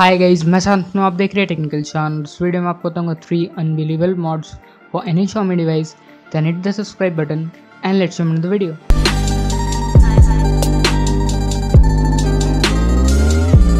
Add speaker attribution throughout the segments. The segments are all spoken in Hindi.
Speaker 1: हाय गाइस, मैं शांतनु, आप देख रहे हैं टेक्निकल चैनल। इस वीडियो में आपको बताऊंगा 3 unbelievable mods for any Xiaomi device. Then hit the subscribe button and let's jump into the video.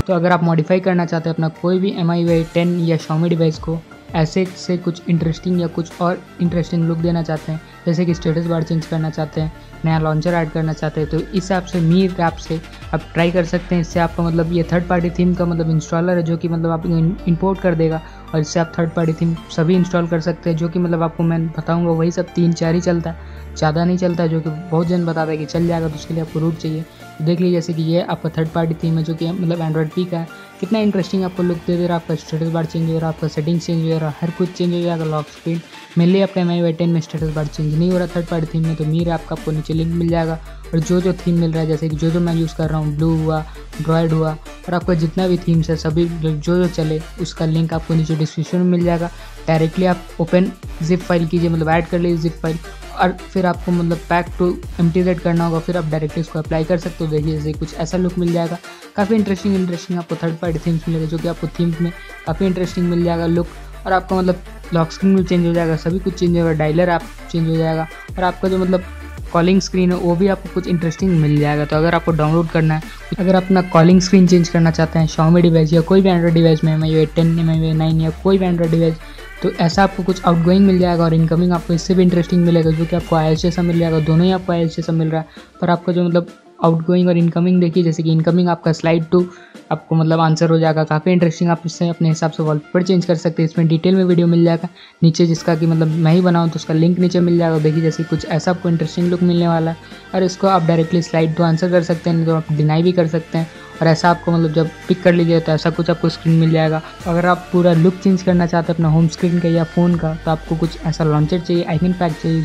Speaker 1: तो अगर आप मॉडिफाई करना चाहते हैं अपना कोई भी MIUI 10 या Xiaomi डिवाइस को, ऐसे से कुछ इंटरेस्टिंग या कुछ और इंटरेस्टिंग लुक देना चाहते हैं, जैसे कि स्टेटस बार चेंज करना चाहते हैं, नया लॉन्चर ऐड करना चाहते हैं, तो इस हिसाब से मी ऐप से आप ट्राई कर सकते हैं। इससे आपका मतलब ये थर्ड पार्टी थीम का मतलब इंस्टॉलर है, जो कि मतलब आप इंपोर्ट कर देगा और इससे आप थर्ड पार्टी थीम सभी इंस्टॉल कर सकते हैं, जो कि मतलब आपको मैं बताऊंगा वही सब 3-4 ही चलता है, ज़्यादा नहीं चलता है, जो कि बहुत जन बताता है कि चल जाएगा। तो उसके लिए आपको रूट चाहिए। तो देख लीजिए, जैसे कि ये आपका थर्ड पार्टी थीम है, जो कि मतलब Android P का है। कितना इंटरेस्टिंग आपको लुक दे रहा है। आपका स्टेटस बार चेंज हो रहा है, आपका सेटिंग्स चेंज हो रहा है, हर कुछ चेंज हो जाएगा। लॉक स्क्रीन मेनली आपका MIUI 10 में स्टेटस बार चेंज नहीं हो रहा थर्ड पार्टी थीम में, तो मीर ऐप का आपको नीचे लिंक मिल जाएगा। और जो थीम मिल रहा है, जैसे कि जो मैं यूज़ कर रहा हूँ, ब्लू हुआ, ड्रॉयड हुआ, और आपका जितना भी थीम्स है सभी जो चले, उसका लिंक आपको नीचे डिस्क्रिप्शन में मिल जाएगा। डायरेक्टली आप ओपन जिप फाइल कीजिए, मतलब ऐड कर लीजिए जिप फाइल, और फिर आपको मतलब पैक टू MTZ करना होगा, फिर आप डायरेक्टली इसको अप्लाई कर सकते हो। देखिए, जैसे कुछ ऐसा लुक मिल जाएगा। काफ़ी इंटरेस्टिंग आपको थर्ड पार्टी थीम्स मिलेगा, जो कि आपको थीम्स में काफ़ी इंटरेस्टिंग मिल जाएगा लुक। और आपका मतलब लॉक स्क्रीन भी चेंज हो जाएगा, सभी कुछ चेंज होगा, डायलर ऐप चेंज हो जाएगा, और आपका जो मतलब कॉलिंग स्क्रीन है वो भी आपको कुछ इंटरेस्टिंग मिल जाएगा। तो अगर आपको डाउनलोड करना है, अगर अपना कॉलिंग स्क्रीन चेंज करना चाहते हैं Xiaomi डिवाइस या कोई भी एंड्रॉइड डिवाइस में, MIUI 10, MIUI 9 या कोई भी एंड्रॉइड डिवाइस, तो ऐसा आपको कुछ आउटगोइंग मिल जाएगा और इनकमिंग आपको इससे भी इंटरेस्टिंग मिलेगा, जो कि आपको IS जैसा मिल जाएगा। दोनों ही आपको IS जैसा मिल रहा है, पर आपका जो मतलब आउटगोइंग और इनकमिंग देखिए, जैसे कि इनकमिंग आपका स्लाइड टू आपको मतलब आंसर हो जाएगा। काफ़ी इंटरेस्टिंग, आप इससे अपने हिसाब से वॉलपेपर चेंज कर सकते हैं। इसमें डिटेल में वीडियो मिल जाएगा नीचे, जिसका कि मतलब मैं ही बनाऊँ, तो उसका लिंक नीचे मिल जाएगा। देखिए, जैसे कुछ ऐसा आपको इंटरेस्टिंग लुक मिलने वाला है, और इसको आप डायरेक्टली स्लाइड टू आंसर कर सकते हैं, तो आप डिनाई भी कर सकते हैं। और ऐसा आपको मतलब जब पिक कर लीजिए तो ऐसा कुछ आपको स्क्रीन मिल जाएगा। अगर आप पूरा लुक चेंज करना चाहते हैं अपना होम स्क्रीन का या फ़ोन का, तो आपको कुछ ऐसा लॉन्चर चाहिए, आइकन पैक चाहिए,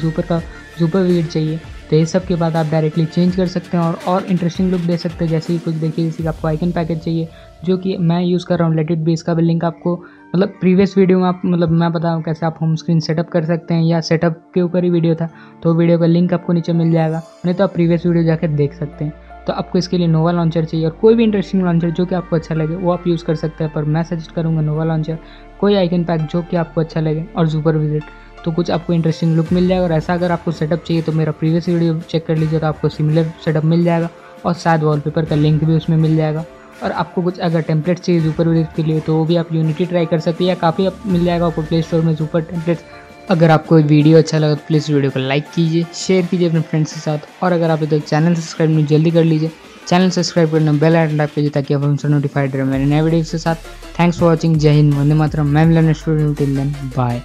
Speaker 1: सुपर वीड चाहिए। तो ये सब के बाद आप डायरेक्टली चेंज कर सकते हैं और इंटरेस्टिंग लुक दे सकते हैं। जैसे ही कुछ देखिए, जैसे कि आपको आइकन पैकेज चाहिए, जो कि मैं यूज़ कर रहा हूँ, लेट इट बी। इसका भी लिंक आपको मतलब प्रीवियस वीडियो में आप मतलब मैं बताऊँ कैसे आप होम स्क्रीन सेटअप कर सकते हैं, या सेटअप के ऊपर ही वीडियो था, तो वीडियो का लिंक आपको नीचे मिल जाएगा, नहीं तो आप प्रीवियस वीडियो जाकर देख सकते हैं। तो आपको इसके लिए नोवा लॉन्चर चाहिए, और कोई भी इंटरेस्टिंग लॉन्चर जो कि आपको अच्छा लगे वो आप यूज़ कर सकते हैं, पर मैं सजेस्ट करूँगा नोवा लॉन्चर। कोई आइकन पैक जो कि आपको अच्छा लगे, और सुपर विजिट, तो कुछ आपको इंटरेस्टिंग लुक मिल जाएगा। और ऐसा अगर आपको सेटअप चाहिए तो मेरा प्रीवियस वीडियो चेक कर लीजिए, तो आपको सिमिलर सेटअप मिल जाएगा, और शायद वॉलपेपर का लिंक भी उसमें मिल जाएगा। और आपको कुछ अगर टेम्पलेट चाहिए सुपर विजिट के लिए, तो वो भी आप यूनिटी ट्राई कर सकते हैं, या काफ़ी मिल जाएगा आपको प्ले स्टोर में सुपर टेम्पलेट्स। अगर आपको वीडियो अच्छा लगा तो प्लीज़ वीडियो को लाइक कीजिए, शेयर कीजिए अपने फ्रेंड्स के साथ, और अगर आप तो चैनल सब्सक्राइब नहीं जल्दी कर लीजिए। चैनल सब्सक्राइब करना, बेल आइकन टाइप कीजिए, ताकि आप हमसे नोटिफाइड रहे मेरे नए वीडियो के साथ। Thanks for watching. जय हिंद, वंदे मातरम। मैं मिलन स्टूडेंट, टिल देन बाय।